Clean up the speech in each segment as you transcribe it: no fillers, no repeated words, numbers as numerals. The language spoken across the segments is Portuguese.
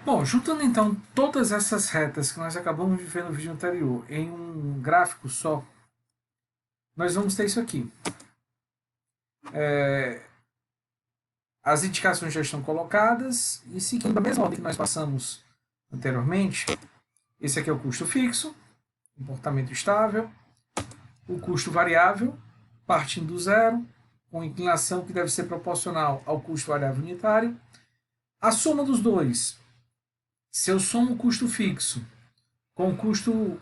Bom, juntando então todas essas retas que nós acabamos de ver no vídeo anterior em um gráfico só, nós vamos ter isso aqui. As indicações já estão colocadas e seguindo a mesma ordem que nós passamos anteriormente, esse aqui é o custo fixo, comportamento estável, o custo variável, partindo do zero, com inclinação que deve ser proporcional ao custo variável unitário. A soma dos dois, se eu somo o custo fixo com o custo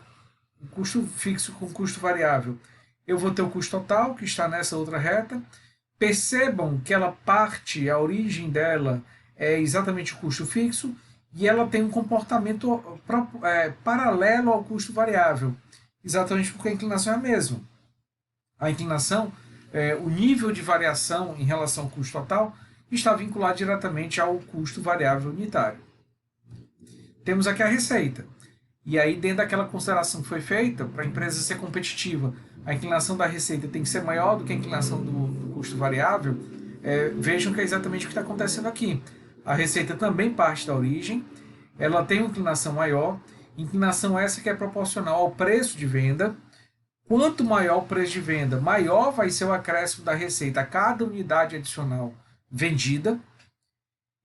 fixo com o custo variável, eu vou ter o custo total, que está nessa outra reta. Percebam que ela parte, a origem dela é exatamente o custo fixo, e ela tem um comportamento paralelo ao custo variável, exatamente porque a inclinação é a mesma. A inclinação, o nível de variação em relação ao custo total, está vinculado diretamente ao custo variável unitário. Temos aqui a receita. E aí, dentro daquela consideração que foi feita, para a empresa ser competitiva, a inclinação da receita tem que ser maior do que a inclinação do custo variável. Vejam que é exatamente o que está acontecendo aqui. A receita também parte da origem, ela tem uma inclinação maior, inclinação essa que é proporcional ao preço de venda. Quanto maior o preço de venda, maior vai ser o acréscimo da receita a cada unidade adicional vendida.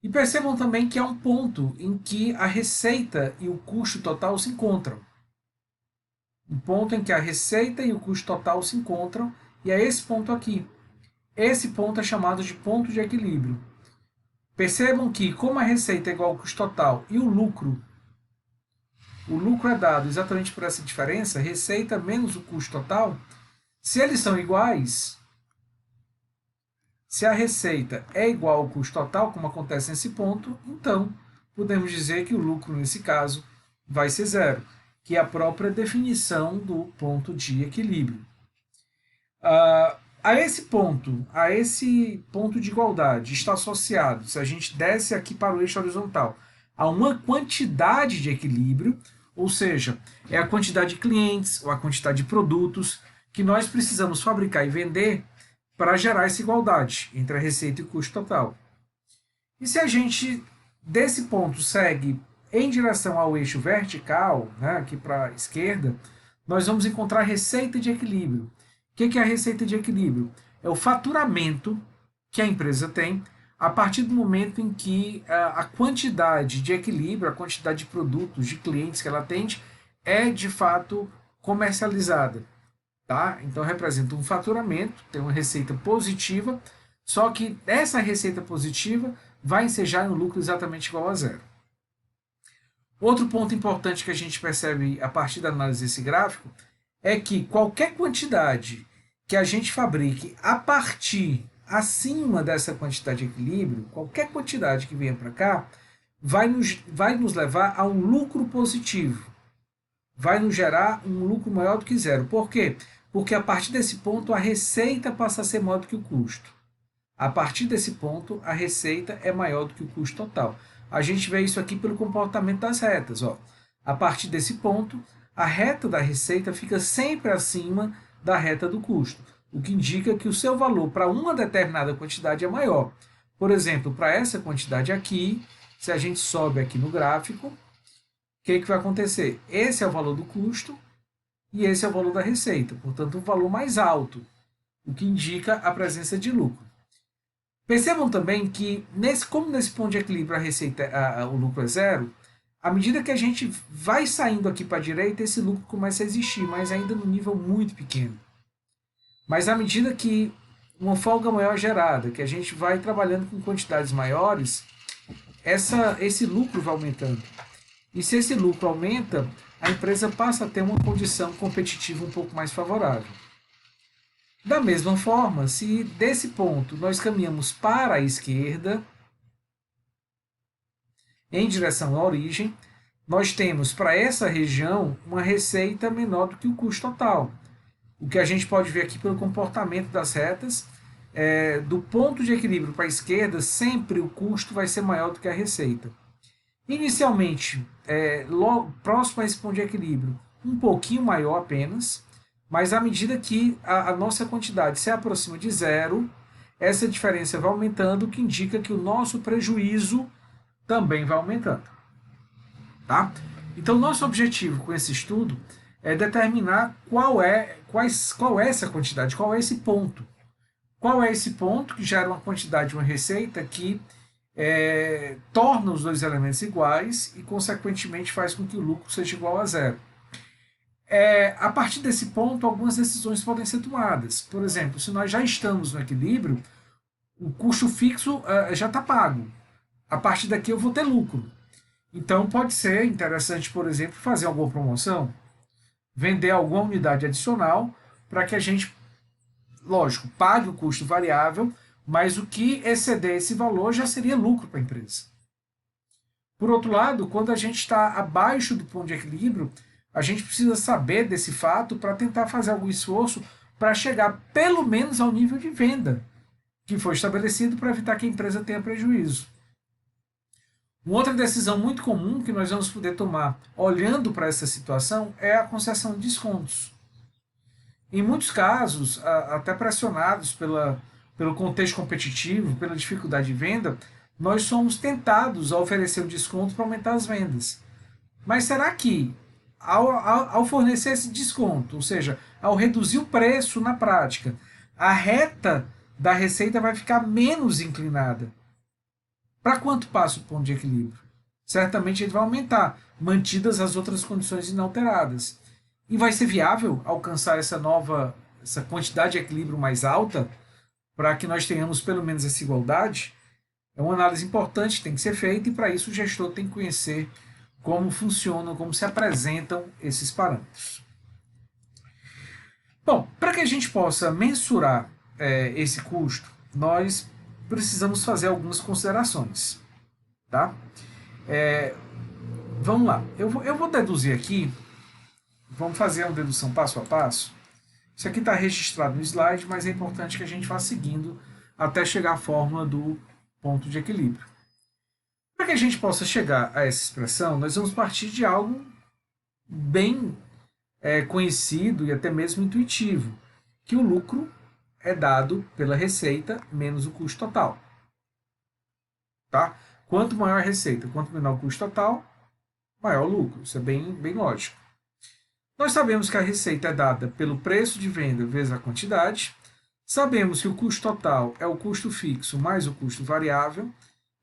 E percebam também que há um ponto em que a receita e o custo total se encontram. Um ponto em que a receita e o custo total se encontram, e é esse ponto aqui. Esse ponto é chamado de ponto de equilíbrio. Percebam que, como a receita é igual ao custo total e o lucro é dado exatamente por essa diferença, receita menos o custo total, se eles são iguais, se a receita é igual ao custo total, como acontece nesse ponto, então podemos dizer que o lucro, nesse caso, vai ser zero, que é a própria definição do ponto de equilíbrio. A esse ponto de igualdade está associado, se a gente desce aqui para o eixo horizontal, a uma quantidade de equilíbrio, ou seja, é a quantidade de clientes ou a quantidade de produtos que nós precisamos fabricar e vender para gerar essa igualdade entre a receita e o custo total. E se a gente, desse ponto, segue em direção ao eixo vertical, né, aqui para a esquerda, nós vamos encontrar a receita de equilíbrio. O que é a receita de equilíbrio? É o faturamento que a empresa tem a partir do momento em que a quantidade de equilíbrio, a quantidade de produtos, de clientes que ela atende, é de fato comercializada. Tá? Então representa um faturamento, tem uma receita positiva, só que essa receita positiva vai ensejar um lucro exatamente igual a zero. Outro ponto importante que a gente percebe a partir da análise desse gráfico é que qualquer quantidade que a gente fabrique a partir, acima dessa quantidade de equilíbrio, qualquer quantidade que venha para cá, vai nos levar a um lucro positivo. Vai nos gerar um lucro maior do que zero. Por quê? Porque a partir desse ponto a receita passa a ser maior do que o custo. A partir desse ponto a receita é maior do que o custo total. A gente vê isso aqui pelo comportamento das retas. Ó. A partir desse ponto, a reta da receita fica sempre acima da reta do custo, o que indica que o seu valor para uma determinada quantidade é maior. Por exemplo, para essa quantidade aqui, se a gente sobe aqui no gráfico, o que vai acontecer? Esse é o valor do custo e esse é o valor da receita, portanto, um valor mais alto, o que indica a presença de lucro. Percebam também que, como nesse ponto de equilíbrio o lucro é zero, à medida que a gente vai saindo aqui para a direita, esse lucro começa a existir, mas ainda no nível muito pequeno. Mas à medida que uma folga maior é gerada, que a gente vai trabalhando com quantidades maiores, esse lucro vai aumentando. E se esse lucro aumenta, a empresa passa a ter uma condição competitiva um pouco mais favorável. Da mesma forma, se desse ponto nós caminhamos para a esquerda, em direção à origem, nós temos para essa região uma receita menor do que o custo total. O que a gente pode ver aqui pelo comportamento das retas, do ponto de equilíbrio para a esquerda, sempre o custo vai ser maior do que a receita. Inicialmente, logo próximo a esse ponto de equilíbrio, um pouquinho maior apenas, mas à medida que a nossa quantidade se aproxima de zero, essa diferença vai aumentando, o que indica que o nosso prejuízo também vai aumentando. Tá? Então, nosso objetivo com esse estudo é determinar qual é essa quantidade, qual é esse ponto. Qual é esse ponto que gera uma quantidade, uma receita que torna os dois elementos iguais e, consequentemente, faz com que o lucro seja igual a zero. A partir desse ponto, algumas decisões podem ser tomadas. Por exemplo, se nós já estamos no equilíbrio, o custo fixo já está pago. A partir daqui eu vou ter lucro. Então pode ser interessante, por exemplo, fazer alguma promoção, vender alguma unidade adicional para que a gente, lógico, pague o custo variável, mas o que exceder esse valor já seria lucro para a empresa. Por outro lado, quando a gente está abaixo do ponto de equilíbrio, a gente precisa saber desse fato para tentar fazer algum esforço para chegar pelo menos ao nível de venda que foi estabelecido para evitar que a empresa tenha prejuízo. Uma outra decisão muito comum que nós vamos poder tomar olhando para essa situação é a concessão de descontos. Em muitos casos, até pressionados pelo contexto competitivo, pela dificuldade de venda, nós somos tentados a oferecer um desconto para aumentar as vendas. Mas será que, ao fornecer esse desconto, ou seja, ao reduzir o preço na prática, a reta da receita vai ficar menos inclinada? Para quanto passa o ponto de equilíbrio? Certamente ele vai aumentar, mantidas as outras condições inalteradas. E vai ser viável alcançar essa quantidade de equilíbrio mais alta para que nós tenhamos pelo menos essa igualdade? É uma análise importante que tem que ser feita e para isso o gestor tem que conhecer como funcionam, como se apresentam esses parâmetros. Bom, para que a gente possa mensurar esse custo, nós precisamos fazer algumas considerações. Tá? Vamos lá, eu vou deduzir aqui, vamos fazer uma dedução passo a passo. Isso aqui está registrado no slide, mas é importante que a gente vá seguindo até chegar à fórmula do ponto de equilíbrio. Para que a gente possa chegar a essa expressão, nós vamos partir de algo bem conhecido e até mesmo intuitivo, que o lucro é dado pela receita menos o custo total. Tá? Quanto maior a receita, quanto menor o custo total, maior o lucro. Isso é bem lógico. Nós sabemos que a receita é dada pelo preço de venda vezes a quantidade. Sabemos que o custo total é o custo fixo mais o custo variável.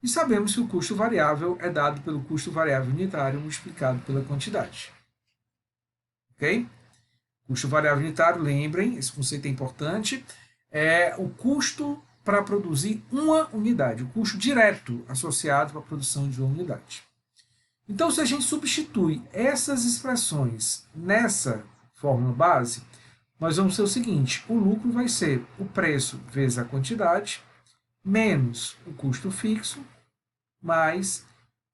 E sabemos que o custo variável é dado pelo custo variável unitário multiplicado pela quantidade. Ok? Custo variável unitário, lembrem, esse conceito é importante, é o custo para produzir uma unidade, o custo direto associado com a produção de uma unidade. Então, se a gente substitui essas expressões nessa fórmula base, nós vamos ter o seguinte: o lucro vai ser o preço vezes a quantidade, menos o custo fixo, mais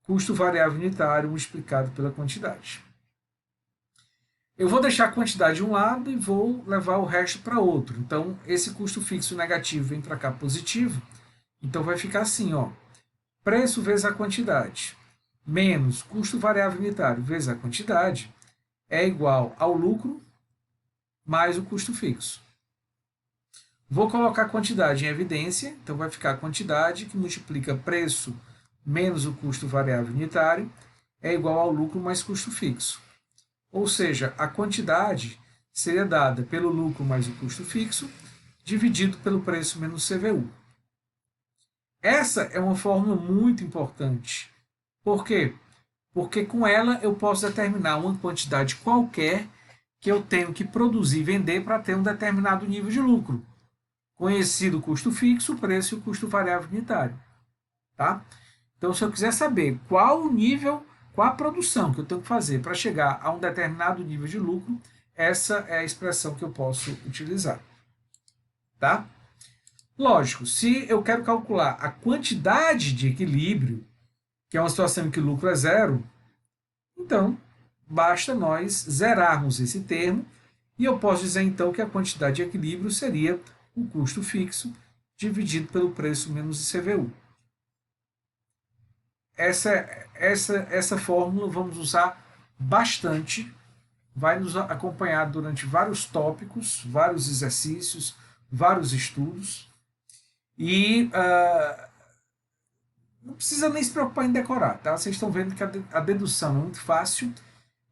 custo variável unitário multiplicado pela quantidade. Eu vou deixar a quantidade de um lado e vou levar o resto para outro. Então, esse custo fixo negativo vem para cá positivo. Então, vai ficar assim, ó, preço vezes a quantidade, menos custo variável unitário vezes a quantidade, é igual ao lucro mais o custo fixo. Vou colocar a quantidade em evidência, então vai ficar a quantidade que multiplica preço menos o custo variável unitário, é igual ao lucro mais custo fixo. Ou seja, a quantidade seria dada pelo lucro mais o custo fixo, dividido pelo preço menos CVU. Essa é uma fórmula muito importante. Por quê? Porque com ela eu posso determinar uma quantidade qualquer que eu tenho que produzir e vender para ter um determinado nível de lucro, conhecido o custo fixo, o preço e o custo variável unitário. Tá? Então, se eu quiser saber qual o nível, qual a produção que eu tenho que fazer para chegar a um determinado nível de lucro, essa é a expressão que eu posso utilizar. Tá? Lógico, se eu quero calcular a quantidade de equilíbrio, que é uma situação em que o lucro é zero, então basta nós zerarmos esse termo e eu posso dizer então que a quantidade de equilíbrio seria o custo fixo dividido pelo preço menos ICVU. Essa fórmula vamos usar bastante, vai nos acompanhar durante vários tópicos, vários exercícios, vários estudos. E não precisa nem se preocupar em decorar, tá? Vocês estão vendo que a dedução é muito fácil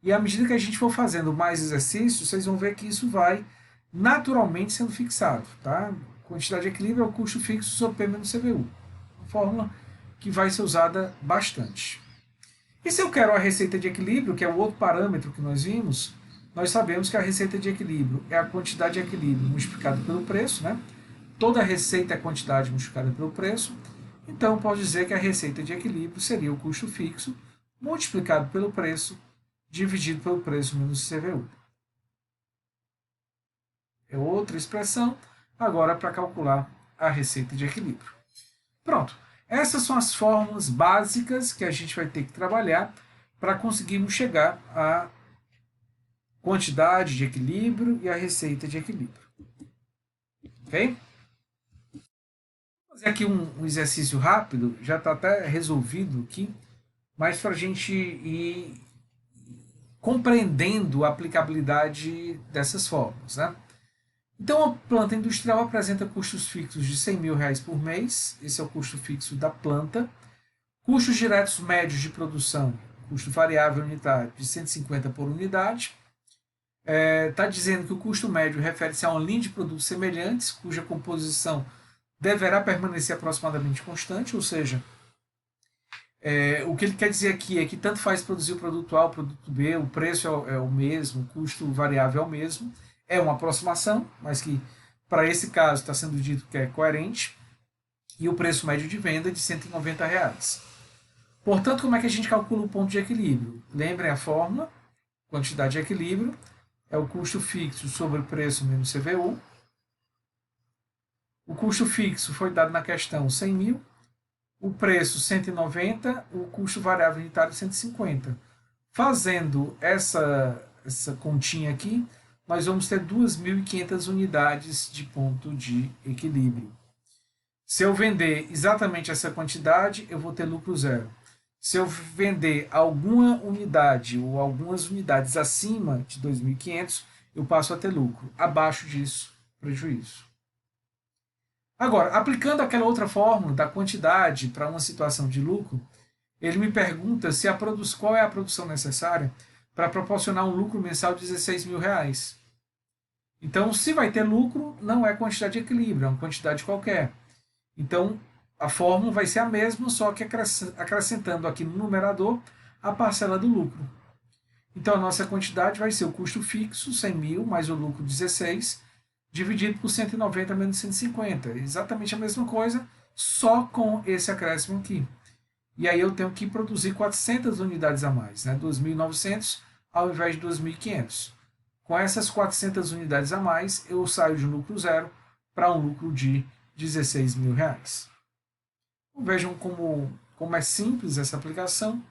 e à medida que a gente for fazendo mais exercícios, vocês vão ver que isso vai naturalmente sendo fixado, tá? Quantidade de equilíbrio é o custo fixo sobre P menos CVU. Uma fórmula que vai ser usada bastante. E se eu quero a receita de equilíbrio, que é o outro parâmetro que nós vimos, nós sabemos que a receita de equilíbrio é a quantidade de equilíbrio multiplicada pelo preço, né? Toda receita é quantidade multiplicada pelo preço. Então, posso dizer que a receita de equilíbrio seria o custo fixo multiplicado pelo preço dividido pelo preço menos CVU. É outra expressão, agora para calcular a receita de equilíbrio. Pronto. Essas são as fórmulas básicas que a gente vai ter que trabalhar para conseguirmos chegar à quantidade de equilíbrio e à receita de equilíbrio. Ok? Vou fazer aqui um exercício rápido, já está até resolvido aqui, mas para a gente ir compreendendo a aplicabilidade dessas fórmulas. Né? Então, a planta industrial apresenta custos fixos de R$ 100.000 por mês, esse é o custo fixo da planta. Custos diretos médios de produção, custo variável unitário de 150 por unidade. Está dizendo que o custo médio refere-se a uma linha de produtos semelhantes, cuja composição deverá permanecer aproximadamente constante, ou seja, o que ele quer dizer aqui é que tanto faz produzir o produto A ou o produto B, o preço é o mesmo, o custo variável é o mesmo. É uma aproximação, mas que para esse caso está sendo dito que é coerente. E o preço médio de venda é de R$ 190. Portanto, como é que a gente calcula o ponto de equilíbrio? Lembrem a fórmula, quantidade de equilíbrio, é o custo fixo sobre o preço menos CVU. O custo fixo foi dado na questão 100 mil, o preço 190, o custo variável unitário 150. Fazendo essa continha aqui, nós vamos ter 2.500 unidades de ponto de equilíbrio. Se eu vender exatamente essa quantidade, eu vou ter lucro zero. Se eu vender alguma unidade ou algumas unidades acima de 2.500, eu passo a ter lucro. Abaixo disso, prejuízo. Agora, aplicando aquela outra fórmula da quantidade para uma situação de lucro, ele me pergunta se qual é a produção necessária para proporcionar um lucro mensal de R$ 16.000. Então, se vai ter lucro, não é quantidade de equilíbrio, é uma quantidade qualquer. Então, a fórmula vai ser a mesma, só que acrescentando aqui no numerador a parcela do lucro. Então, a nossa quantidade vai ser o custo fixo, 100 mil, mais o lucro 16, dividido por 190 menos 150. Exatamente a mesma coisa, só com esse acréscimo aqui. E aí eu tenho que produzir 400 unidades a mais, né? 2.900 ao invés de 2.500. Com essas 400 unidades a mais, eu saio de um lucro zero para um lucro de R$ 16.000. Vejam como é simples essa aplicação.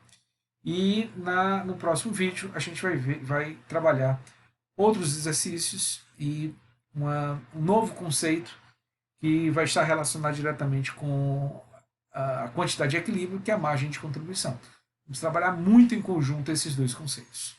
E no próximo vídeo a gente vai trabalhar outros exercícios e um novo conceito que vai estar relacionado diretamente com a quantidade de equilíbrio, que é a margem de contribuição. Vamos trabalhar muito em conjunto esses dois conceitos.